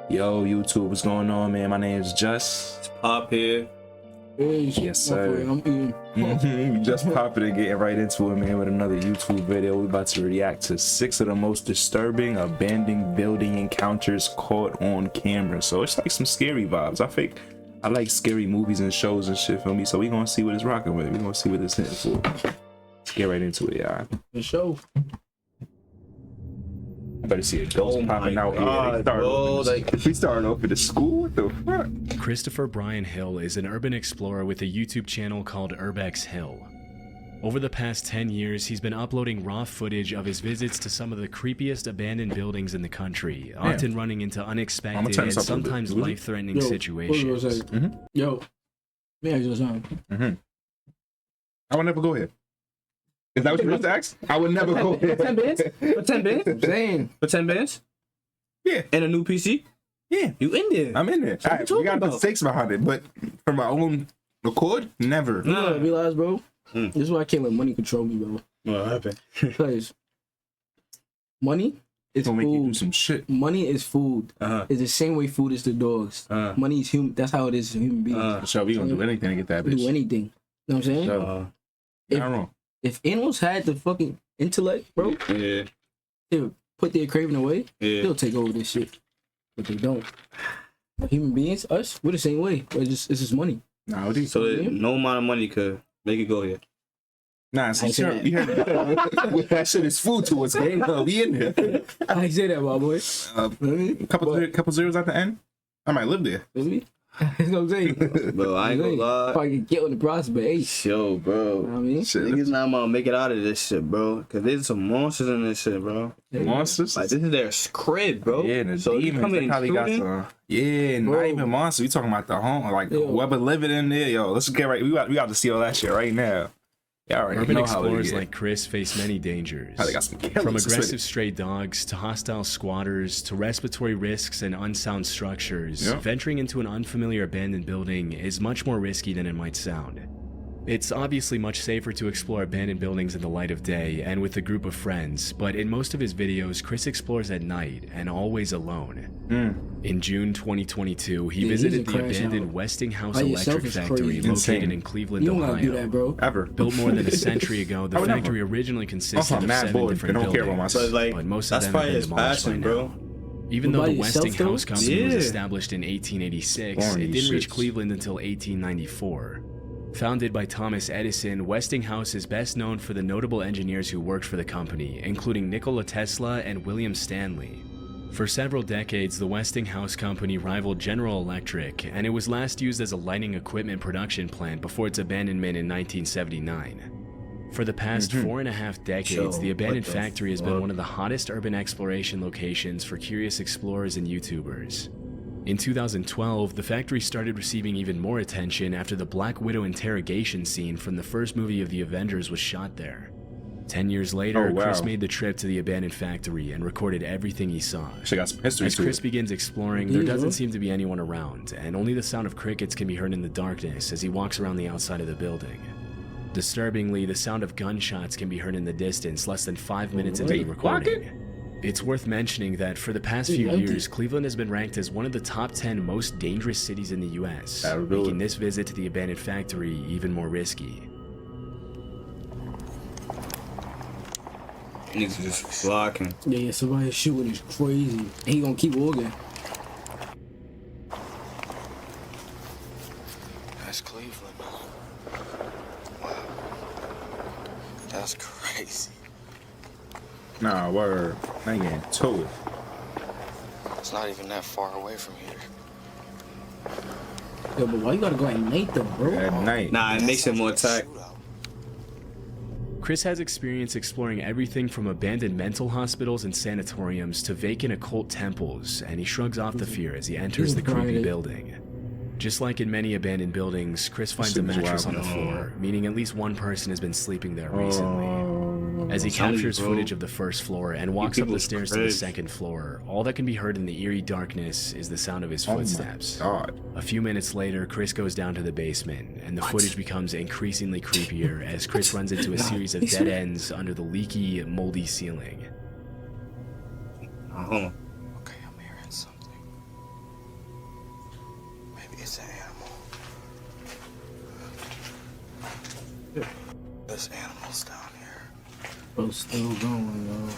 Yo, YouTube, what's going on, man? My name is Just. Pop here. Hey, Yes, sir. I'm eating. We just popping and getting right into it, man, with another YouTube video. We're about to react to 6 of the most disturbing abandoned building encounters caught on camera. So it's like some scary vibes. I like scary movies and shows and shit, feel me? So we gonna see what it's rocking with. We gonna see what it's hitting for. Let's get right into it, y'all. The show. I better see a ghost popping out here. We starting off at the school? What the fuck? Christopher Brian Hill is an urban explorer with a YouTube channel called Urbex Hill. Over the past 10 years, he's been uploading raw footage of his visits to some of the creepiest abandoned buildings in the country, often running into unexpected and sometimes life-threatening situations. Yo, may I just I would never go here. Is that what you just asked? I would never go here. For 10 bands? For 10 bands? I'm saying. For 10 bands? Yeah. And a new PC? Yeah. You in there? I'm in there. So Alright, we got mistakes behind it, but from my own accord, never. You know what I realized, bro? Mm. This is why I can't let money control me, bro. What happened? Because money is Gonna make you do food. some shit. Money is food. It's the same way food is to dogs. Money is human. That's how it is to human beings. So we gonna do anything to get that bitch. Do anything. You know what I'm saying? So, if, not wrong. if animals had the fucking intellect, bro, Yeah. they would put their craving away. Yeah. They'll take over this shit. But they don't. Human beings, us, we're the same way. It's just money. Nah, what do you So no amount of money could make it go here. Nah, see, you heard that shit is food to us, gang. We in there. I say that, my boy. Couple zeros at the end. I might live there. Really? That's what I'm saying. Bro, I ain't gonna lie. If I can get on the process, but hey, Yo, bro. you know what I mean? Shit, Niggas not gonna make it out of this shit, bro. Cause there's some monsters in this shit, bro. monsters. Like, this is their crib, bro. Yeah, the so you demons. come They in probably got intruding? some. Yeah, not Bro. even monsters. We talking about the home, like Yo. whoever living in there. Yo, let's get right. We got to see all that shit right now. Yeah, already Urban know how it explorers is. like Chris face many dangers. How they got some killers. From aggressive stray dogs to hostile squatters to respiratory risks and unsound structures, Yep. venturing into an unfamiliar abandoned building is much more risky than it might sound. It's obviously much safer to explore abandoned buildings in the light of day and with a group of friends, but in most of his videos, Chris explores at night and always alone. In June 2022, he visited the abandoned Westinghouse By yourself Electric is Factory crazy. Insane. located in Cleveland, You don't gotta Ohio. do that, bro. Ever. Built more than a century ago, the I would never. factory originally consisted I'm of mad 7 bored. different They don't care about buildings, myself. But like, but most of that's them have probably been his demolished passion, by bro. now. Even though By the yourself, Westinghouse though? Company was Yeah. established in 1886, Boring it these didn't reach shits. Cleveland until 1894. Founded by Thomas Edison, Westinghouse is best known for the notable engineers who worked for the company, including Nikola Tesla and William Stanley. For several decades, the Westinghouse Company rivaled General Electric, and it was last used as a lighting equipment production plant before its abandonment in 1979. For the past 4.5 decades, the abandoned factory has been one of the hottest urban exploration locations for curious explorers and YouTubers. In 2012, the factory started receiving even more attention after the Black Widow interrogation scene from the first movie of the Avengers was shot there. 10 years later, Oh, wow. Chris made the trip to the abandoned factory and recorded everything he saw. She got some history As to Chris it. begins exploring, there doesn't seem to be anyone around, and only the sound of crickets can be heard in the darkness as he walks around the outside of the building. Disturbingly, the sound of gunshots can be heard in the distance less than 5 minutes into the recording. It's worth mentioning that for the past few years, Cleveland has been ranked as one of the top 10 most dangerous cities in the US, making this visit to the abandoned factory even more risky. Niggas just flocking. Yeah, somebody shooting is crazy. He gonna keep walking. That's Cleveland. Wow. That's crazy. Nah, word. I ain't getting to it. It's not even that far away from here. Yo, but why you gotta go at night though, bro? At night. Nah, it makes it more tight. Shootout. Chris has experience exploring everything from abandoned mental hospitals and sanatoriums to vacant occult temples, and he shrugs off the fear as he enters the creepy building. Just like in many abandoned buildings, Chris finds a Seems mattress wild. on the floor, meaning at least one person has been sleeping there recently. As he captures footage of the first floor and walks up the stairs to the second floor, all that can be heard in the eerie darkness is the sound of his footsteps. God. A few minutes later, Chris goes down to the basement, and the footage becomes increasingly creepier as Chris runs into a series of dead ends under the leaky, moldy ceiling. Hold on. Okay, I'm hearing something. It's an animal. There's animals down here. Bro, still going, yo.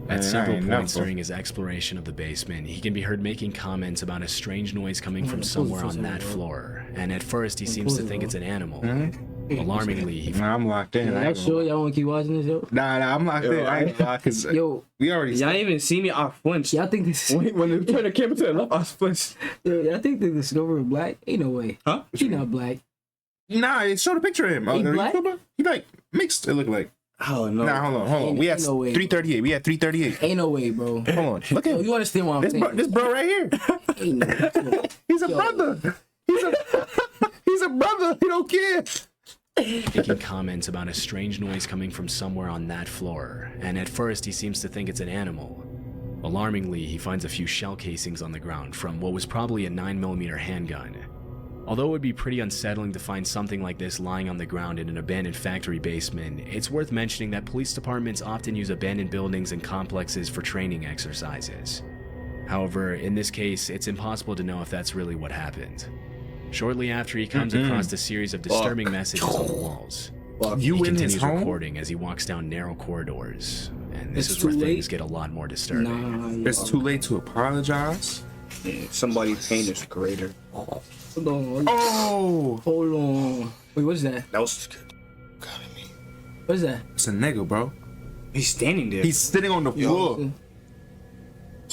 At Man, several I ain't points never- during his exploration of the basement, he can be heard making comments about a strange noise coming from the somewhere bullets on are that bro. floor, and at first he seems to bullets think are- it's an animal. Mhm. Alarmingly, he Nah, I'm locked in. I Y'all ain't sure gonna- y'all want to keep watching this, yo? Nah, I'm locked in. I ain't gonna lie, cause Yo, we already. Y'all even see me? I flinched. y'all think this? When they turned the camera to the left, I flinched. Yo, y'all think the Discovery Black? Ain't no way. Huh? He not black. Nah, it showed a picture of him. He black? He like mixed. It looked like. Oh no. Nah, hold on. Ain't- We had ain't no way. 338. We had 338. Ain't no way, bro. Hold on. Look Yo, at you understand what I'm saying? this bro right here. Ain't no way. He's a Yo. brother. He's a brother. He don't care. making comments about a strange noise coming from somewhere on that floor, and at first he seems to think it's an animal. Alarmingly, he finds a few shell casings on the ground from what was probably a 9mm handgun. Although it would be pretty unsettling to find something like this lying on the ground in an abandoned factory basement, it's worth mentioning that police departments often use abandoned buildings and complexes for training exercises. However, in this case, it's impossible to know if that's really what happened. Shortly after, he comes across a series of disturbing messages on the walls. You He in his continues home? recording as he walks down narrow corridors, and this It's is where too late. things get a lot more disturbing. Nah, yo. It's too late to apologize. Yeah, somebody's pain is greater. Hold on. Oh, Hold on. Wait, what is that? That was. God, I mean, What is that? it's a nigga, bro. He's standing there. He's sitting on the floor.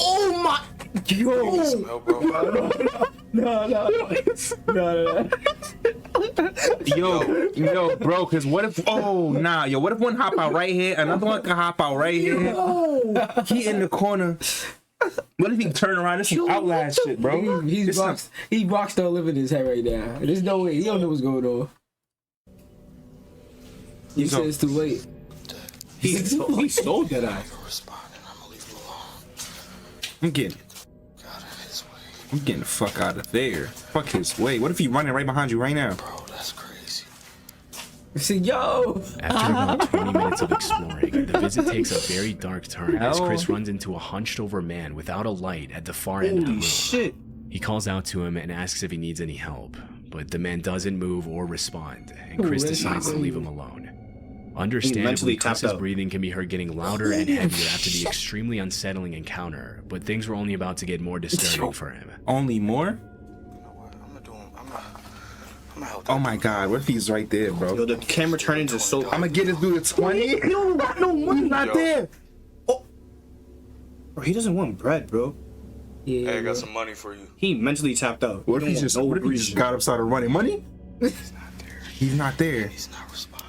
Oh my! Yo! smell, bro. Yo, bro. Cause what if? Oh, nah, yo. What if one hop out right here? Another one can hop out right here. He in the corner. What if he turn around? This some outlast shit, bro. He's This some- he rockstar living his head right now. There's no way. He don't know what's going on. You He's said on- it's too late. he stole that eye. Go respond, and I'm gonna leave him alone. I'm getting. God, his way. I'm getting the fuck out of there. Fuck his way. What if he running right behind you right now? Bro, that's crazy. See, yo! After about 20 minutes of exploring, the visit takes a very dark turn as Hell. Chris runs into a hunched over man without a light at the far end of the Holy room. shit. He calls out to him and asks if he needs any help, but the man doesn't move or respond, and Chris Really? decides to leave him alone. Understandably, mentally tapped Chris's out. breathing can be heard getting louder and heavier after the extremely unsettling encounter, but things were only about to get more disturbing for him. Only more? You know what? I'm gonna do him. I'm gonna help. Oh my god. What if he's right there, Yo, bro? the camera turnings is so. I'm gonna get this dude a 20. He don't got no money. He's not Yo. there. Bro, he doesn't want bread, bro. Yeah. Hey, I got some money for you. He mentally tapped out. What if he just? What if he just got up, started running? Money? He's not there. He's not there. He's not responding.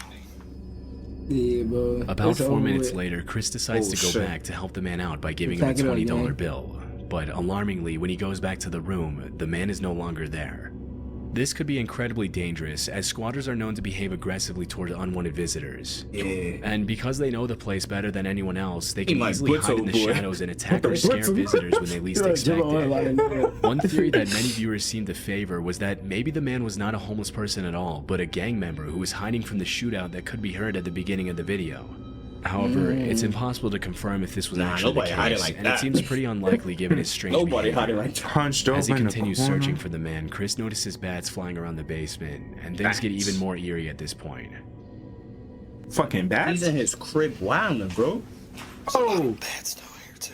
Yeah, bro. About It's 4 over minutes with. later, Chris decides Oh, to go shit. back to help the man out by giving him a Pack it up, $20 man. bill. But alarmingly, when he goes back to the room, the man is no longer there. This could be incredibly dangerous, as squatters are known to behave aggressively toward unwanted visitors. Yeah. And because they know the place better than anyone else, they can might easily blitz hide in old the boy. shadows and attack or scare visitors when they least expect it. One theory that many viewers seemed to favor was that maybe the man was not a homeless person at all, but a gang member who was hiding from the shootout that could be heard at the beginning of the video. However, it's impossible to confirm if this was Nah, actually the nobody hiding case, like and that. it seems pretty unlikely given his strange Nobody behavior. hiding like that. Hunched over As he in the continues corner. searching for the man, Chris notices bats flying around the basement, and things get Bats. even more eerie at this point. Fucking He's bats. in his crib wilding, bro. Oh, Bats down here too.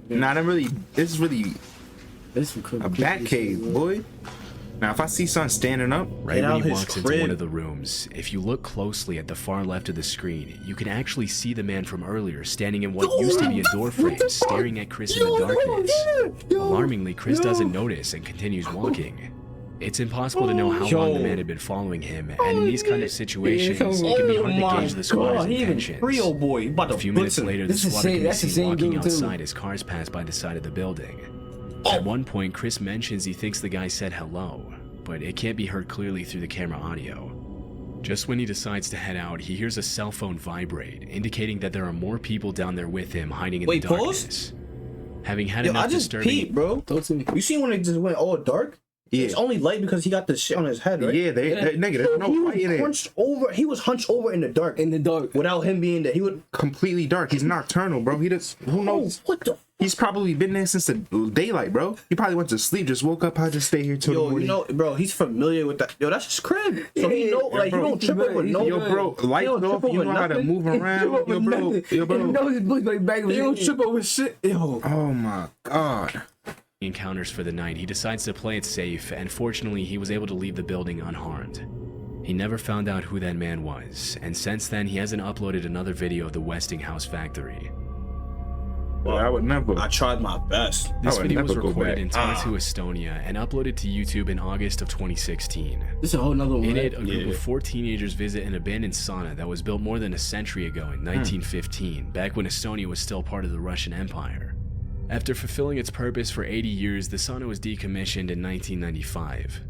nah, that really. This is really This some a bat cave, boy. Now, if I see son standing up, Right Get when out he his walks into crib. one of the rooms, if you look closely at the far left of the screen, you can actually see the man from earlier standing in what used to be a door frame, staring at Chris in the darkness. Alarmingly, Chris doesn't notice and continues walking. It's impossible to know how long the man had been following him, and in these kind of situations, it can be hard to gauge the squatter's he even intentions. Creole boy. He about to A few blitz minutes him. later, the This is squatter same- can be that's the seen same walking dude, too. outside as cars pass by the side of the building. At one point, Chris mentions he thinks the guy said hello, but it can't be heard clearly through the camera audio. Just when he decides to head out, he hears a cell phone vibrate, indicating that there are more people down there with him hiding in Wait, the pause? darkness. Having had Yo, enough I just disturbing... peeped, bro. Talk to me. You see when it just went all dark? yeah, It's only light because he got the shit on his head, right? yeah, they nigga, there's no light in it. Hunched over. He was hunched over in the dark. In the dark. Without him being there, he would. Completely dark. He's nocturnal, bro. He just who Oh, knows? what the He's probably been there since the daylight, bro. He probably went to sleep, just woke up. I just stay here till the Yo, morning. you know, bro, he's familiar with that. Yo, that's his crib. So he know, like, bro, he don't trip over no. Yo, bro, lights don't off. trip You over know how to nothing. move around. Yo, bro. Yo, bro. No, his boys like back. He don't trip over shit. Yo. Oh my god. Encounters for the night, he decides to play it safe, and fortunately, he was able to leave the building unharmed. He never found out who that man was, and since then, he hasn't uploaded another video of the Westinghouse factory. Well, I would never. I tried my best. This I would video was never go recorded back. in Tartu, Estonia, and uploaded to YouTube in August of 2016. This is a whole nother one. In right? it, a group of 4 teenagers visit an abandoned sauna that was built more than a century ago in 1915, back when Estonia was still part of the Russian Empire. After fulfilling its purpose for 80 years, the sauna was decommissioned in 1995.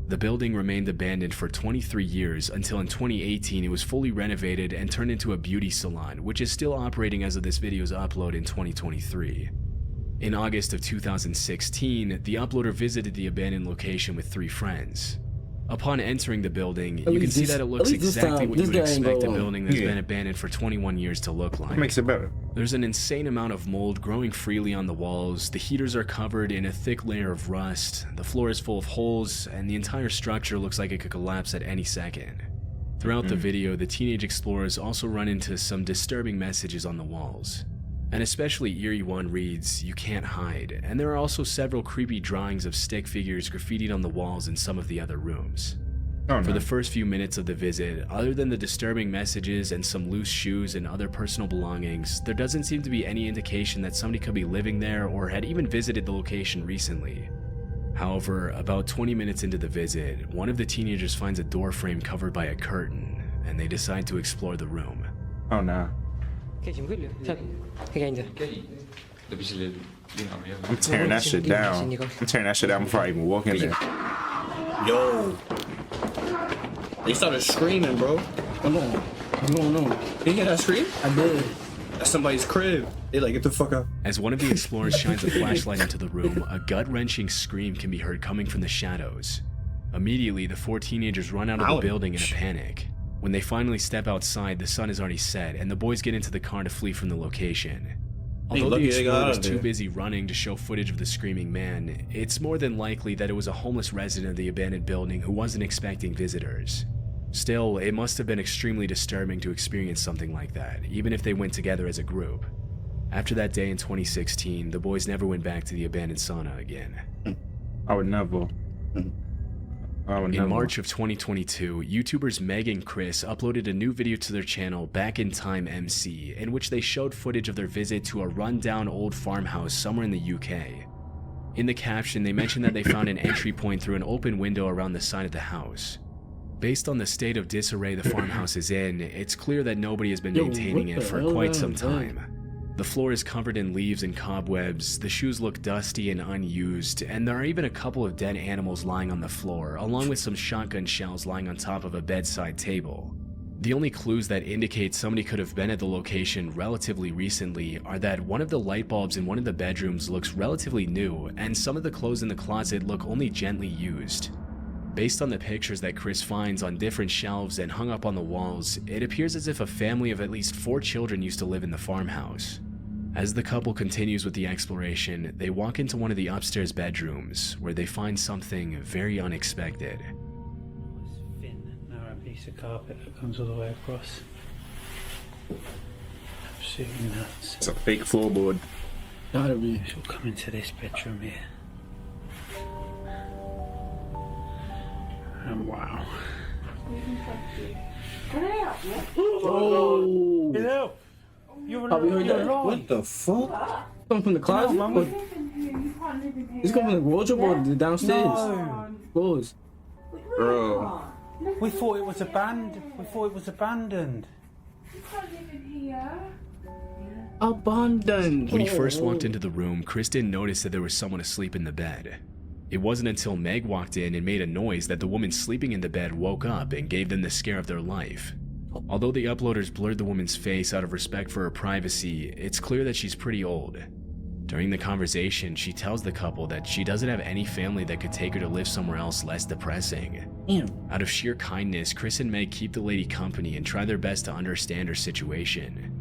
The building remained abandoned for 23 years until in 2018 it was fully renovated and turned into a beauty salon, which is still operating as of this video's upload in 2023. In August of 2016, the uploader visited the abandoned location with 3 friends. Upon entering the building, you can least see this- that it at looks least this exactly time, what you this would guy ain't expect a go wrong. building that's Yeah. been abandoned for 21 years to look like. Makes it better. There's an insane amount of mold growing freely on the walls, the heaters are covered in a thick layer of rust, the floor is full of holes, and the entire structure looks like it could collapse at any second. Throughout the video, the teenage explorers also run into some disturbing messages on the walls. An especially eerie one reads, "You can't hide," and there are also several creepy drawings of stick figures graffitied on the walls in some of the other rooms. Oh, For no. the first few minutes of the visit, other than the disturbing messages and some loose shoes and other personal belongings, there doesn't seem to be any indication that somebody could be living there or had even visited the location recently. However, about 20 minutes into the visit, one of the teenagers finds a door frame covered by a curtain, and they decide to explore the room. Oh no. I'm tearing that shit down. I'm tearing that shit down before I even walk in there. Yo. They started screaming, bro. Hold on. What's going on? You hear that scream? I did. That's somebody's crib. They like, get the fuck out. As one of the explorers shines a flashlight into the room, a gut-wrenching scream can be heard coming from the shadows. Immediately, the 4 teenagers run out of the Ouch. building in a panic. When they finally step outside, the sun is already set, and the boys get into the car to flee from the location. Although lucky the they got explorer out was of too there. busy running to show footage of the screaming man, it's more than likely that it was a homeless resident of the abandoned building who wasn't expecting visitors. Still, it must have been extremely disturbing to experience something like that, even if they went together as a group. After that day in 2016, the boys never went back to the abandoned sauna again. I would never. I would never. In March of 2022, YouTubers Meg and Chris uploaded a new video to their channel, Back in Time MC, in which they showed footage of their visit to a rundown old farmhouse somewhere in the UK. In the caption, they mentioned that they found an entry point through an open window around the side of the house. Based on the state of disarray the farmhouse is in, it's clear that nobody has been Yo, maintaining what it the for hell quite is some that? time. The floor is covered in leaves and cobwebs, the shoes look dusty and unused, and there are even a couple of dead animals lying on the floor, along with some shotgun shells lying on top of a bedside table. The only clues that indicate somebody could have been at the location relatively recently are that one of the light bulbs in one of the bedrooms looks relatively new, and some of the clothes in the closet look only gently used. Based on the pictures that Chris finds on different shelves and hung up on the walls, it appears as if a family of at least 4 children used to live in the farmhouse. As the couple continues with the exploration, they walk into one of the upstairs bedrooms, where they find something very unexpected. Thin, narrow piece of carpet that comes all the way across. Absolutely nuts. It's a fake floorboard. Gotta be. She'll come into this bedroom here. And wow. Oh. Get out! You're Have you heard that? alive. What the fuck? Come from the closet? No, Or- It's coming from the wardrobe or the downstairs? No. Clothes. Bro. We thought it was abandoned. We thought it was abandoned. Abandoned. When he first walked into the room, Chris didn't notice that there was someone asleep in the bed. It wasn't until Meg walked in and made a noise that the woman sleeping in the bed woke up and gave them the scare of their life. Although the uploaders blurred the woman's face out of respect for her privacy, it's clear that she's pretty old. During the conversation, she tells the couple that she doesn't have any family that could take her to live somewhere else less depressing. Damn. Out of sheer kindness, Chris and Meg keep the lady company and try their best to understand her situation.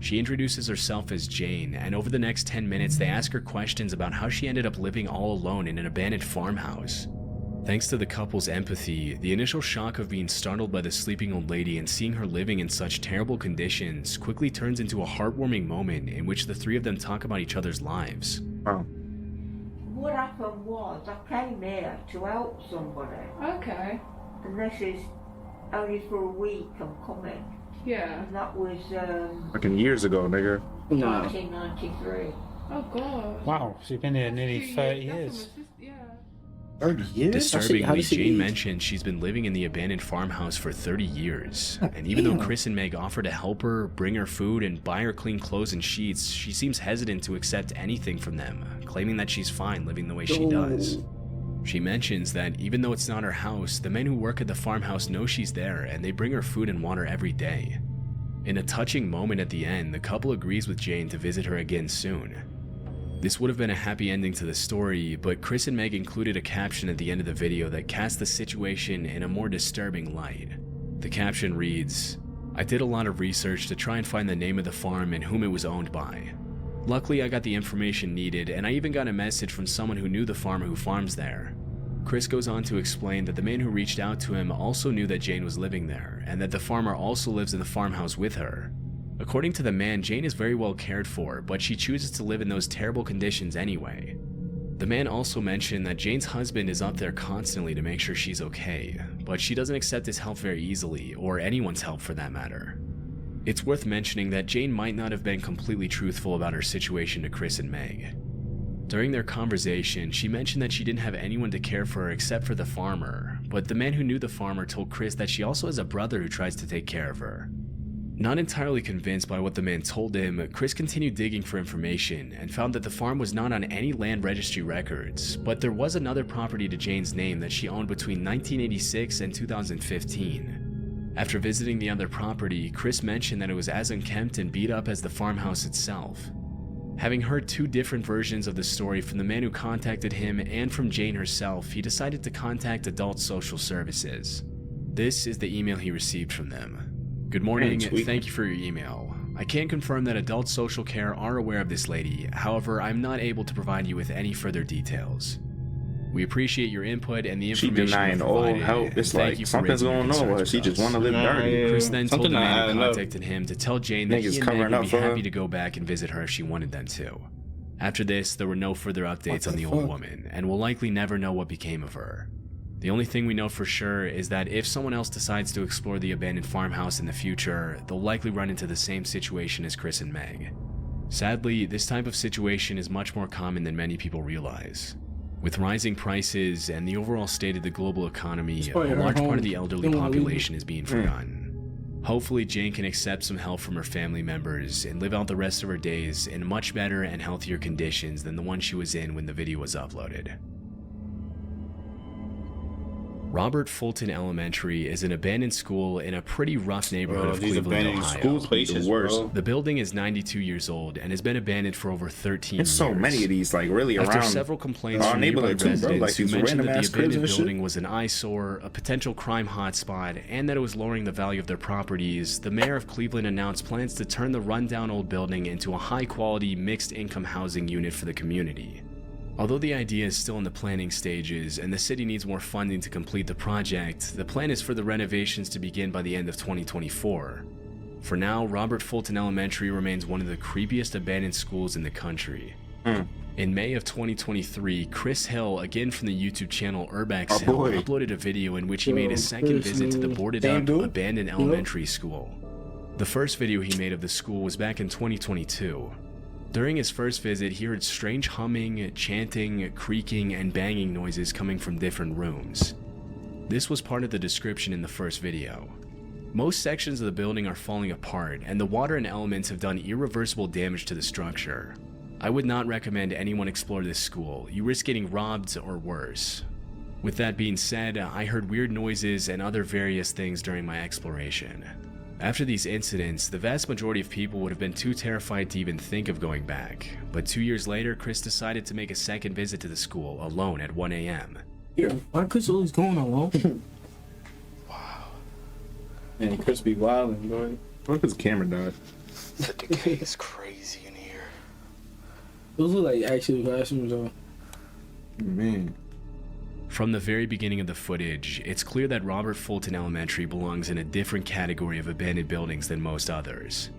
She introduces herself as Jane, and over the next 10 minutes they ask her questions about how she ended up living all alone in an abandoned farmhouse. Thanks to the couple's empathy, the initial shock of being startled by the sleeping old lady and seeing her living in such terrible conditions quickly turns into a heartwarming moment in which the three of them talk about each other's lives. Wow. What happened was I came here to help somebody, Okay. and this is only for a week I'm coming, Yeah. and that was Fucking years ago, nigga. Nah. 1993. Oh god. Wow, so you've been here nearly 30 years. Yeah. 30 years? Disturbingly, Jane mentioned she's been living in the abandoned farmhouse for 30 years, and even though Chris and Meg offer to help her, bring her food, and buy her clean clothes and sheets, she seems hesitant to accept anything from them, claiming that she's fine living the way she does. She mentions that even though it's not her house, the men who work at the farmhouse know she's there and they bring her food and water every day. In a touching moment at the end, the couple agrees with Jane to visit her again soon. This would have been a happy ending to the story, but Chris and Meg included a caption at the end of the video that casts the situation in a more disturbing light. The caption reads, "I did a lot of research to try and find the name of the farm and whom it was owned by. Luckily, I got the information needed, and I even got a message from someone who knew the farmer who farms there." Chris goes on to explain that the man who reached out to him also knew that Jane was living there, and that the farmer also lives in the farmhouse with her. According to the man, Jane is very well cared for, but she chooses to live in those terrible conditions anyway. The man also mentioned that Jane's husband is up there constantly to make sure she's okay, but she doesn't accept his help very easily, or anyone's help for that matter. It's worth mentioning that Jane might not have been completely truthful about her situation to Chris and Meg. During their conversation, she mentioned that she didn't have anyone to care for her except for the farmer, but the man who knew the farmer told Chris that she also has a brother who tries to take care of her. Not entirely convinced by what the man told him, Chris continued digging for information and found that the farm was not on any land registry records, but there was another property to Jane's name that she owned between 1986 and 2015. After visiting the other property, Chris mentioned that it was as unkempt and beat up as the farmhouse itself. Having heard two different versions of the story from the man who contacted him and from Jane herself, he decided to contact Adult Social Services. This is the email he received from them. "Good morning, thank you for your email. I can confirm that Adult Social Care are aware of this lady, however, I'm not able to provide you with any further details. We appreciate your input and the She information denying you all provided. help. It's Thank like you for something's raising your going on with her. concerns She with just us." want to live dirty. Chris then told Something the man I who don't know. contacted him to tell Jane that Niggas he and covering Meg would up be for her. happy to go back and visit her if she wanted them to. After this, there were no further updates on the old woman, and we'll likely never know what became of her. The only thing we know for sure is that if someone else decides to explore the abandoned farmhouse in the future, they'll likely run into the same situation as Chris and Meg. Sadly, this type of situation is much more common than many people realize. With rising prices and the overall state of the global economy, a probably her large part home. of the elderly They won't leave population is being forgotten. Hopefully, Jane can accept some help from her family members and live out the rest of her days in much better and healthier conditions than the one she was in when the video was uploaded. Robert Fulton Elementary is an abandoned school in a pretty rough neighborhood of These Cleveland, abandoned Ohio. school places, The worst. bro. The building is 92 years old and has been abandoned for over 13 There's years. so many of these, like really After around several complaints our from nearby neighborhood too, bro. residents Like who these mentioned random that the ass cribs abandoned and shit. building was an eyesore, a potential crime hotspot, and that it was lowering the value of their properties, the mayor of Cleveland announced plans to turn the rundown old building into a high-quality, mixed-income housing unit for the community. Although the idea is still in the planning stages and the city needs more funding to complete the project, the plan is for the renovations to begin by the end of 2024. For now, Robert Fulton Elementary remains one of the creepiest abandoned schools in the country. In May of 2023, Chris Hill, again from the YouTube channel Urbex Our Hill, boy. uploaded a video in which he made a second visit to the boarded up, abandoned elementary school. The first video he made of the school was back in 2022. During his first visit, he heard strange humming, chanting, creaking, and banging noises coming from different rooms. This was part of the description in the first video. Most sections of the building are falling apart, and the water and elements have done irreversible damage to the structure. I would not recommend anyone explore this school. You risk getting robbed or worse. With that being said, I heard weird noises and other various things during my exploration. After these incidents, the vast majority of people would have been too terrified to even think of going back, but 2 years later, Chris decided to make a second visit to the school alone at 1 a.m. Why Chris always going alone? Man, Chris be wildin', bro. What if his camera died? The decay is crazy in here. Those look like actual classrooms, though. Man. From the very beginning of the footage, it's clear that Robert Fulton Elementary belongs in a different category of abandoned buildings than most others.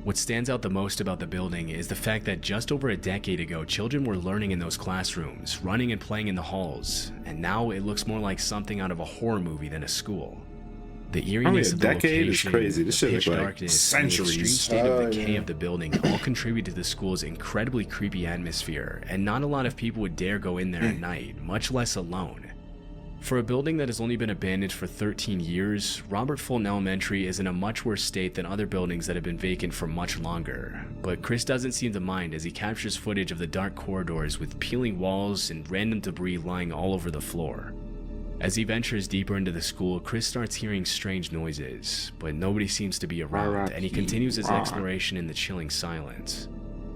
What stands out the most about the building is the fact that just over a decade ago, children were learning in those classrooms, running and playing in the halls, and now it looks more like something out of a horror movie than a school. The eeriness of the decade is location, crazy. This the shit pitch look like darkness, and the extreme centuries. state of decay of the building all contribute to the school's incredibly creepy atmosphere, and not a lot of people would dare go in there at night, much less alone. For a building that has only been abandoned for 13 years, Robert Fulton Elementary is in a much worse state than other buildings that have been vacant for much longer. But Chris doesn't seem to mind as he captures footage of the dark corridors with peeling walls and random debris lying all over the floor. As he ventures deeper into the school, Chris starts hearing strange noises, but nobody seems to be around, and he continues his exploration in the chilling silence.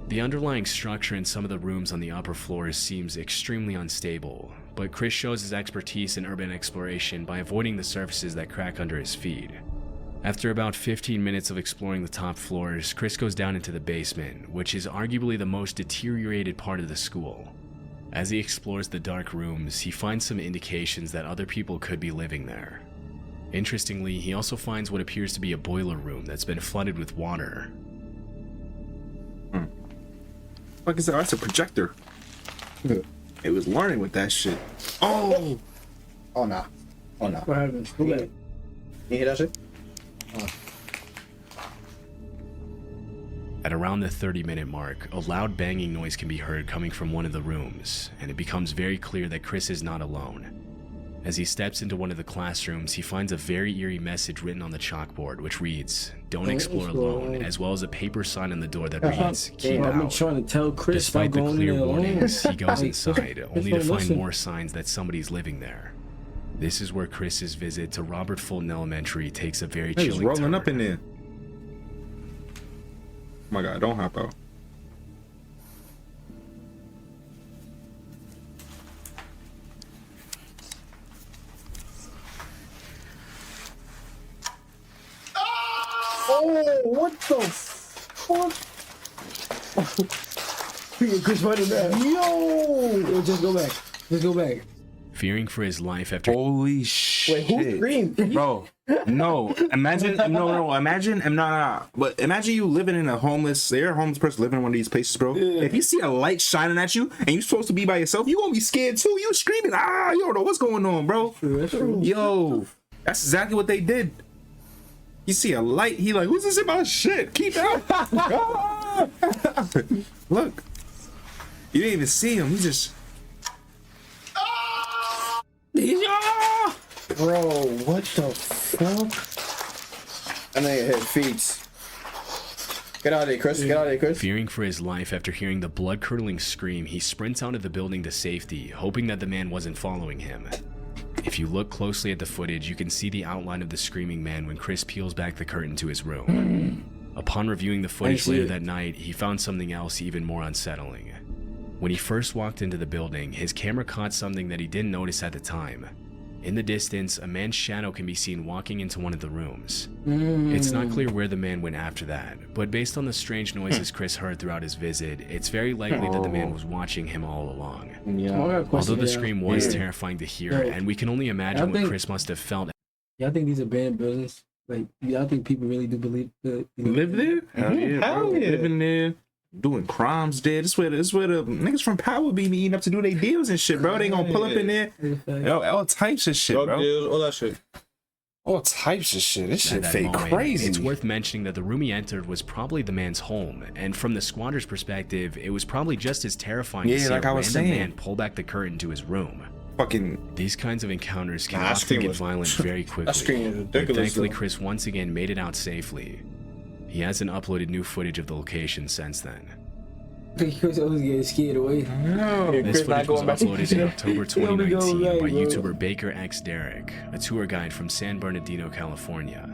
The underlying structure in some of the rooms on the upper floors seems extremely unstable, but Chris shows his expertise in urban exploration by avoiding the surfaces that crack under his feet. After about 15 minutes of exploring the top floors, Chris goes down into the basement, which is arguably the most deteriorated part of the school. As he explores the dark rooms, he finds some indications that other people could be living there. Interestingly, he also finds what appears to be a boiler room that's been flooded with water. Fuck is that? That's a projector. It was learning with that shit. Oh! Oh nah. Oh nah. What happened? Go back. You hear that shit? At around the 30-minute mark, a loud banging noise can be heard coming from one of the rooms, and it becomes very clear that Chris is not alone. As he steps into one of the classrooms, he finds a very eerie message written on the chalkboard, which reads, "Don't explore alone," as well as a paper sign on the door that reads, "Keep I've been out." trying to tell Chris Despite stop the going clear in there alone. warnings, he goes inside, only to don't find listen. more signs that somebody's living there. This is where Chris's visit to Robert Fulton Elementary takes a very He was chilling rolling turn. up in there. Oh my god, don't hop out. Oh, what the fuck? Chris running back. Yo, just go back. Just go back. Fearing for his life after Holy shit. Wait, who screamed? Bro, no. Imagine, but imagine you living in you're a homeless person living in one of these places, bro. Yeah. If you see a light shining at you and you're supposed to be by yourself, you gonna be scared too. You screaming, you don't know what's going on, bro. That's true. Yo, that's exactly what they did. You see a light, he like, who's this in my shit? Keep out. Ah! Look, you didn't even see him. He just. Bro, what the fuck? I know you hit feet. Get out of there, Chris. Get out of there, Chris. Fearing for his life after hearing the blood-curdling scream, he sprints out of the building to safety, hoping that the man wasn't following him. If you look closely at the footage, you can see the outline of the screaming man when Chris peels back the curtain to his room. Upon reviewing the footage later that night, he found something else even more unsettling. When he first walked into the building, his camera caught something that he didn't notice at the time. In the distance, a man's shadow can be seen walking into one of the rooms. It's not clear where the man went after that, but based on the strange noises Chris heard throughout his visit, it's very likely that the man was watching him all along. Although the scream was terrifying to hear, and we can only imagine what Chris must have felt. Y'all think these abandoned buildings, like, y'all think people really do believe that? Live there? Hell yeah, Hell bro. yeah. Living there, doing crimes there. This where the niggas from Power be meeting up to do their deals and shit, bro. They gonna pull up in there. Yo, all types of shit, Drug bro. deals, all that shit. All types of shit. This At shit that fake moment, crazy. It's worth mentioning that the room he entered was probably the man's home, and from the squatter's perspective, it was probably just as terrifying to Yeah, see like a I was random saying. man pull back the curtain to his room. Fucking These kinds of encounters can Nah, that often scream get was- violent very quickly. That scream is But ridiculous. thankfully, though. Chris once again made it out safely. He hasn't uploaded new footage of the location since then. Chris always getting scared away. This footage was uploaded in October He only goes 2019 back, by bro. YouTuber Baker X Derek, a tour guide from San Bernardino, California.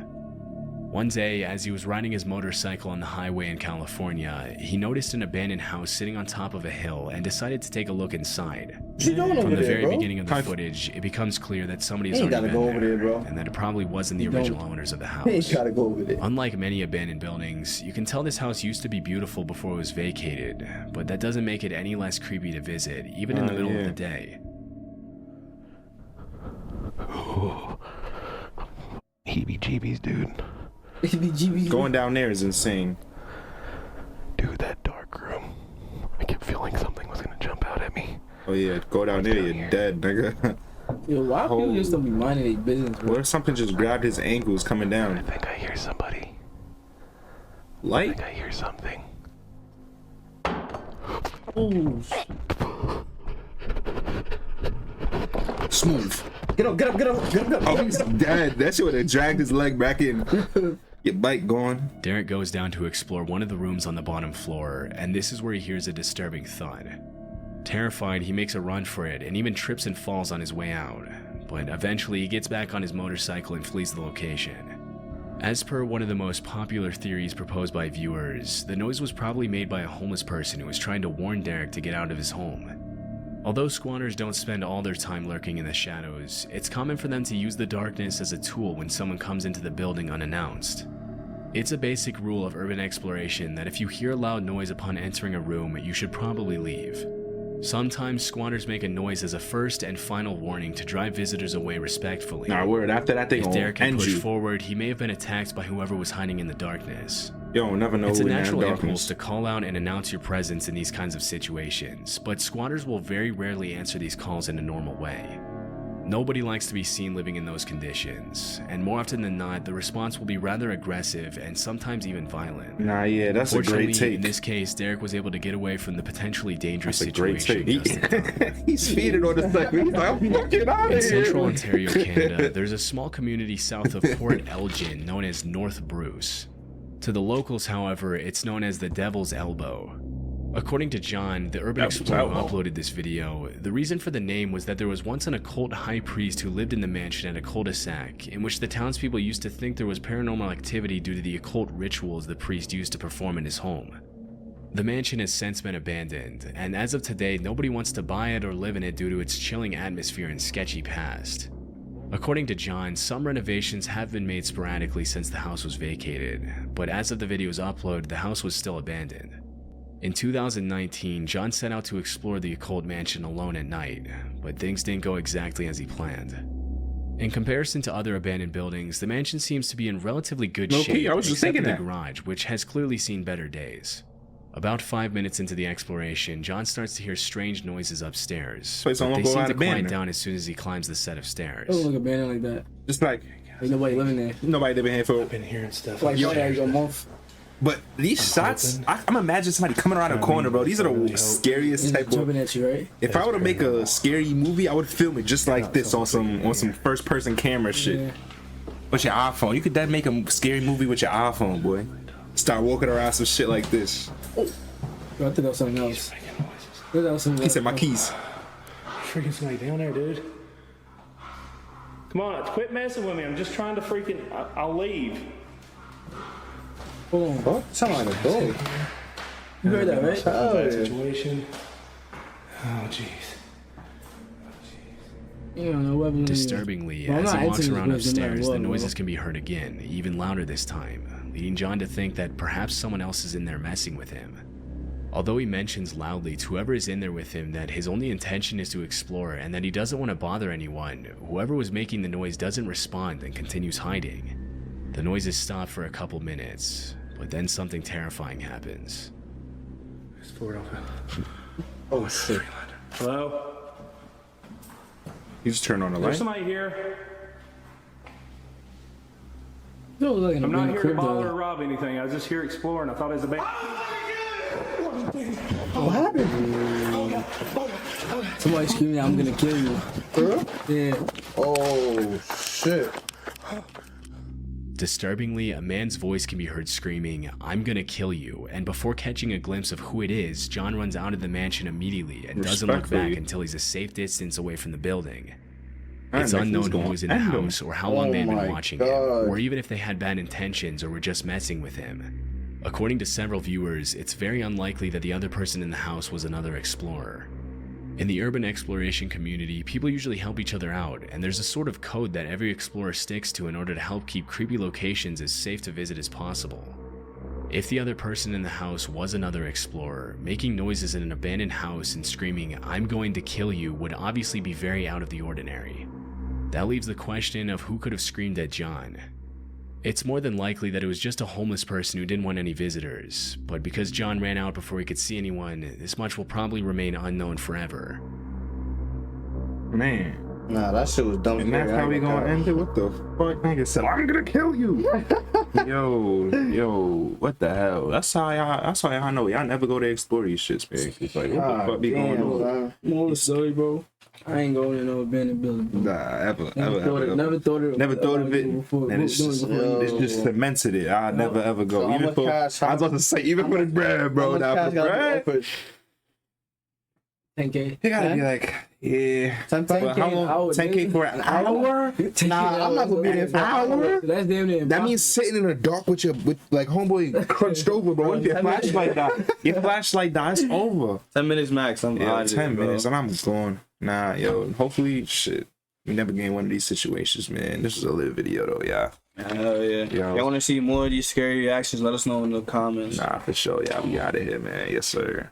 One day, as he was riding his motorcycle on the highway in California, he noticed an abandoned house sitting on top of a hill and decided to take a look inside. What you doing From over the there, very bro? beginning of the footage, it becomes clear that somebody has You ain't already gotta been go over there, bro. and that it probably wasn't the You don't. original owners of the You ain't house. gotta go over there. Unlike many abandoned buildings, you can tell this house used to be beautiful before it was vacated, but that doesn't make it any less creepy to visit, even in the middle of the day. Heebie-jeebies, dude. ABGB. Going down there is insane. Dude, that dark room. I kept feeling something was gonna jump out at me. Oh yeah, go down there, you're dead, nigga. Yo, why people just don't be minding their business, bro? What if something just grabbed his ankles coming I down? think I hear somebody. I Light? think I hear something. Oh, Smooth. Get up, get up, get up, get up, get up. Oh, he's dead. That shit would have dragged his leg back in. Your bike gone. Derek goes down to explore one of the rooms on the bottom floor, and this is where he hears a disturbing thud. Terrified, he makes a run for it and even trips and falls on his way out, but eventually he gets back on his motorcycle and flees the location. As per one of the most popular theories proposed by viewers, the noise was probably made by a homeless person who was trying to warn Derek to get out of his home. Although squatters don't spend all their time lurking in the shadows, it's common for them to use the darkness as a tool when someone comes into the building unannounced. It's a basic rule of urban exploration that if you hear a loud noise upon entering a room, you should probably leave. Sometimes squatters make a noise as a first and final warning to drive visitors away respectfully. Nah, word. After that, they If gonna Derek had end pushed you. forward, he may have been attacked by whoever was hiding in the darkness. You don't never know It's a who in that natural impulse darkness. to call out and announce your presence in these kinds of situations, but squatters will very rarely answer these calls in a normal way. Nobody likes to be seen living in those conditions, and more often than not, the response will be rather aggressive and sometimes even violent. Nah, yeah, that's a Fortunately, great take. in this case, Derek was able to get away from the potentially dangerous That's a great situation. take. just in time. He's feeding on the second. He's like, I'm fucking out In of here. central Ontario, Canada, there's a small community south of Port Elgin known as North Bruce. To the locals, however, it's known as the Devil's Elbow. According to John, the urban Devil's explorer who Elbow. uploaded this video, the reason for the name was that there was once an occult high priest who lived in the mansion at a cul-de-sac, in which the townspeople used to think there was paranormal activity due to the occult rituals the priest used to perform in his home. The mansion has since been abandoned, and as of today, nobody wants to buy it or live in it due to its chilling atmosphere and sketchy past. According to John, some renovations have been made sporadically since the house was vacated, but as of the video's upload, the house was still abandoned. In 2019, John set out to explore the occult mansion alone at night, but things didn't go exactly as he planned. In comparison to other abandoned buildings, the mansion seems to be in relatively good Low-key, shape, I was just except for thinking the that. garage, which has clearly seen better days. About 5 minutes into the exploration, John starts to hear strange noises upstairs, place but almost they go seem out to quiet abandoned. down as soon as he climbs the set of stairs. it don't look abandoned like that. Just like, Ain't nobody living there. nobody living here for. Been hearing stuff. Like, yo, a month. But these shots, I'm imagining somebody coming around the corner, bro. These are the scariest He's type of. jumping at you, right? If I were to make a scary movie, I would film it just like this on some first person camera shit. Yeah. With your iPhone, you could then make a scary movie with your iPhone, boy. Start walking around some shit like this. Yo, I think that was something else. I think that was something He else. said my keys. Freaking somebody down there, dude. Come on, quit messing with me. I'm just trying to freaking. I'll leave. Hold on. What? Sound like a dog. You heard that, right? Oh, Bad yeah. situation. Oh, jeez. You don't know what. Disturbingly, Well, I'm as not he walks entering around this place no matter upstairs, the what, bro. noises can be heard again, even louder this time, leading John to think that perhaps someone else is in there messing with him. Although he mentions loudly to whoever is in there with him that his only intention is to explore and that he doesn't want to bother anyone, whoever was making the noise doesn't respond and continues hiding. The noises stop for a couple minutes, but then something terrifying happens. This door open. Oh, shit. Hello? You just turn on the There's light. somebody here. You don't look like an I'm not abandoned here to crib, bother or though. rob anything. I was just here exploring. I thought it was a band. What happened? Somebody screaming, "I'm gonna kill you." For real? Yeah. Oh, shit. Disturbingly, a man's voice can be heard screaming, "I'm gonna kill you," and before catching a glimpse of who it is, John runs out of the mansion immediately and doesn't look back Respectfully. until he's a safe distance away from the building. It's Alright, unknown let's who go. was in the End 'em. house or how long Oh they'd been my watching God. him, or even if they had bad intentions or were just messing with him. According to several viewers, it's very unlikely that the other person in the house was another explorer. In the urban exploration community, people usually help each other out, and there's a sort of code that every explorer sticks to in order to help keep creepy locations as safe to visit as possible. If the other person in the house was another explorer, making noises in an abandoned house and screaming, "I'm going to kill you," would obviously be very out of the ordinary. That leaves the question of who could have screamed at John. It's more than likely that it was just a homeless person who didn't want any visitors, but because John ran out before he could see anyone, this much will probably remain unknown forever. Man. Nah, that shit was dumb. And that's how we gonna end it? What the fuck? Nigga said, I'm gonna kill you. yo, what the hell? That's how y'all know. Y'all never go to explore these shits, man. It's like, what the fuck be going on? Moral story, bro. I ain't going in no abandoned building. Bro. Nah, ever. Never thought of it Before. And it's just cemented it. I never ever go. So how Even much for, cash- I was about to say, even for the bread, bro. How much Now cash for gotta be bread, offered? 10K. you gotta be like, yeah. 10K? But how long? 10K for an hour? Nah, I'm not gonna be there for an hour. That's damn near That means sitting in the dark with like homeboy crunched over, bro. What if your flashlight die? Your flashlight dies, it's over. 10 minutes max. I'm Yeah, out of 10 here, minutes bro. and I'm gone. Nah, yo. Hopefully, shit. We never get in one of these situations, man. This is a lit video, though, yeah. Hell yeah. Yo. Y'all want to see more of these scary reactions? Let us know in the comments. Nah, for sure. Yeah, we out of here, man. Yes, sir.